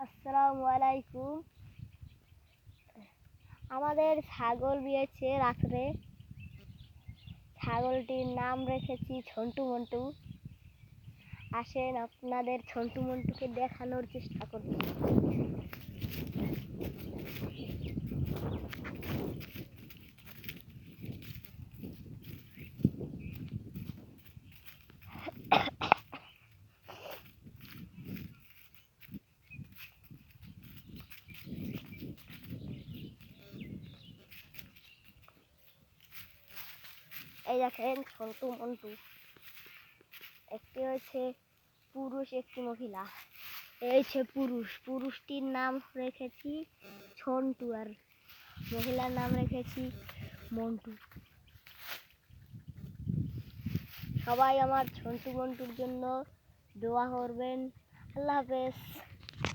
আসসালামু আলাইকুম। আমাদের ছাগল বিয়েছে রাত্রে। ছাগলটির নাম রেখেছি ঝন্টু মন্টু। আসেন আপনাদের ঝন্টু মন্টুকে দেখানোর চেষ্টা করব। এই দেখেন ঝন্টু মন্টু। একটি হচ্ছে পুরুষ, একটি মহিলা। এই হচ্ছে পুরুষটির নাম রেখেছি ঝন্টু আর মহিলার নাম রেখেছি মন্টু। সবাই আমার ঝন্টু মন্টুর জন্য দোয়া করবেন। আল্লাহ হাফেজ।